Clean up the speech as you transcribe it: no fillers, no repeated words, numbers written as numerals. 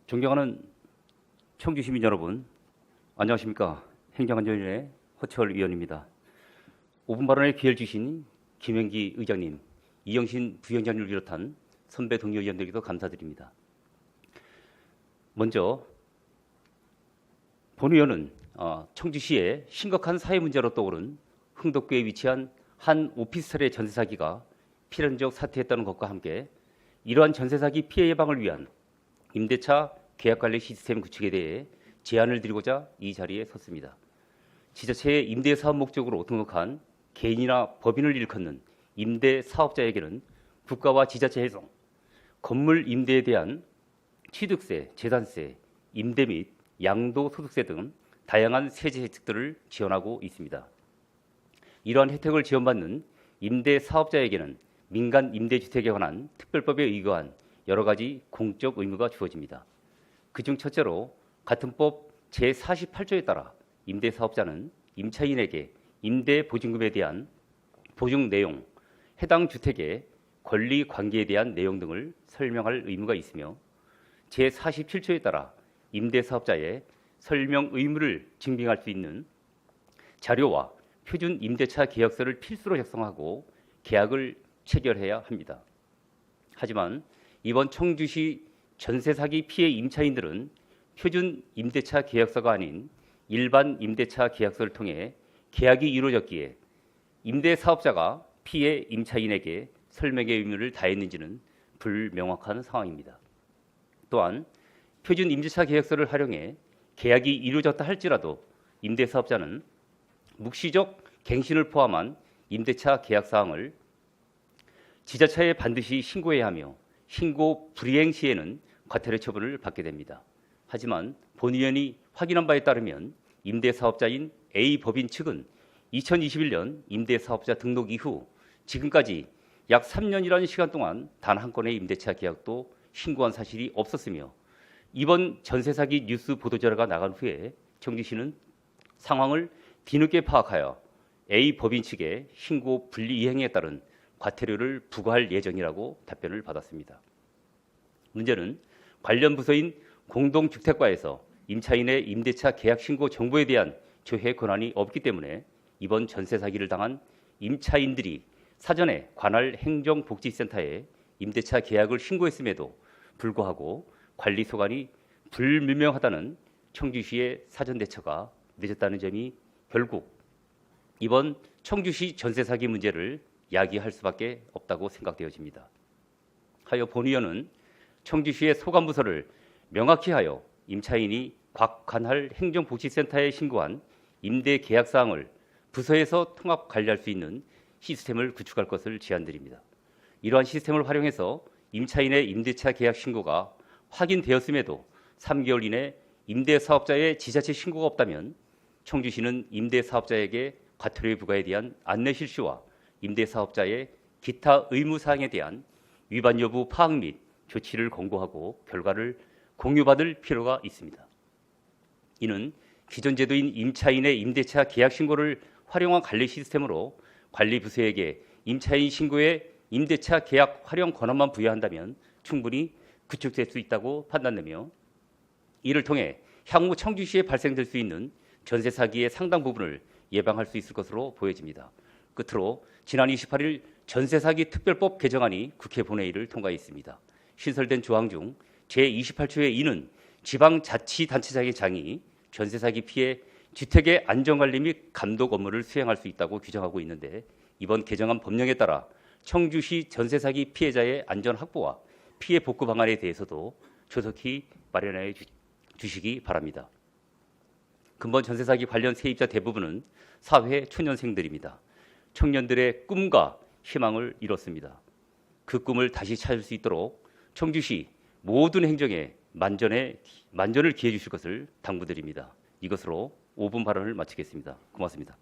존경하는 청주 시민 여러분, 안녕하십니까. 행정안전위원회 허철 위원입니다. 5분 발언에 기회를 주신 김영기 의장님, 이영신 부위원장님을 비롯한 선배 동료 의원들에게도 감사드립니다. 먼저 본 의원은 청주시의 심각한 사회 문제로 떠오른 흥덕구에 위치한 한 오피스텔의 전세 사기가 필연적 사태였다는 것과 함께 이러한 전세 사기 피해 예방을 위한 임대차 계약 관리 시스템 구축에 대해 제안을 드리고자 이 자리에 섰습니다. 지자체의 임대 사업 목적으로 등록한 개인이나 법인을 일컫는 임대 사업자에게는 국가와 지자체에서 건물 임대에 대한 취득세, 재산세, 임대 및 양도소득세 등 다양한 세제 혜택들을 지원하고 있습니다. 이러한 혜택을 지원받는 임대 사업자에게는 민간 임대주택에 관한 특별법에 의거한 여러 가지 공적 의무가 주어집니다. 그중 첫째로 같은 법 제48조에 따라 임대사업자는 임차인에게 임대보증금에 대한 보증 내용, 해당 주택의 권리 관계에 대한 내용 등을 설명할 의무가 있으며 제47조에 따라 임대사업자의 설명 의무를 증빙할 수 있는 자료와 표준 임대차 계약서를 필수로 작성하고 계약을 체결해야 합니다. 하지만 이번 청주시 전세 사기 피해 임차인들은 표준 임대차 계약서가 아닌 일반 임대차 계약서를 통해 계약이 이루어졌기에 임대 사업자가 피해 임차인에게 설명의 의무를 다했는지는 불명확한 상황입니다. 또한 표준 임대차 계약서를 활용해 계약이 이루어졌다 할지라도 임대 사업자는 묵시적 갱신을 포함한 임대차 계약 사항을 지자체에 반드시 신고해야 하며 신고 불이행 시에는 과태료 처분을 받게 됩니다. 하지만 본 의원이 확인한 바에 따르면 임대사업자인 A 법인 측은 2021년 임대사업자 등록 이후 지금까지 약 3년이라는 시간 동안 단 한 건의 임대차 계약도 신고한 사실이 없었으며 이번 전세 사기 뉴스 보도 자료가 나간 후에 청주시는 상황을 뒤늦게 파악하여 A 법인 측의 신고 불이행에 따른 과태료를 부과할 예정이라고 답변을 받았습니다. 문제는 관련 부서인 공동주택과에서 임차인의 임대차 계약 신고 정보에 대한 조회 권한이 없기 때문에 이번 전세 사기를 당한 임차인들이 사전에 관할 행정복지센터에 임대차 계약을 신고했음에도 불구하고 관리 소관이 불분명하다는 청주시의 사전 대처가 늦었다는 점이 결국 이번 청주시 전세 사기 문제를 야기할 수밖에 없다고 생각되어집니다. 하여 본 의원은 청주시의 소관부서를 명확히 하여 임차인이 각 관할 행정복지센터에 신고한 임대 계약 사항을 부서에서 통합 관리할 수 있는 시스템을 구축할 것을 제안드립니다. 이러한 시스템을 활용해서 임차인의 임대차 계약 신고가 확인되었음에도 3개월 이내 임대사업자의 지자체 신고가 없다면 청주시는 임대사업자에게 과태료 부과에 대한 안내 실시와 임대사업자의 기타 의무사항에 대한 위반 여부 파악 및 조치를 권고하고 결과를 공유받을 필요가 있습니다. 이는 기존 제도인 임차인의 임대차 계약 신고를 활용한 관리 시스템으로 관리부서에게 임차인 신고에 임대차 계약 활용 권한만 부여한다면 충분히 구축될 수 있다고 판단되며 이를 통해 향후 청주시에 발생될 수 있는 전세 사기의 상당 부분을 예방할 수 있을 것으로 보여집니다. 끝으로 지난 28일 전세 사기 특별법 개정안이 국회 본회의를 통과했습니다. 신설된 조항 중 제28조의 2는 지방자치단체장의 장이 전세 사기 피해 주택의 안전관리 및 감독 업무를 수행할 수 있다고 규정하고 있는데 이번 개정안 법령에 따라 청주시 전세 사기 피해자의 안전 확보와 피해 복구 방안에 대해서도 조속히 마련해 주시기 바랍니다. 근본 전세 사기 관련 세입자 대부분은 사회 초년생들입니다. 청년들의 꿈과 희망을 이뤘습니다. 그 꿈을 다시 찾을 수 있도록 청주시 모든 행정에 만전을 기해 주실 것을 당부드립니다. 이것으로 5분 발언을 마치겠습니다. 고맙습니다.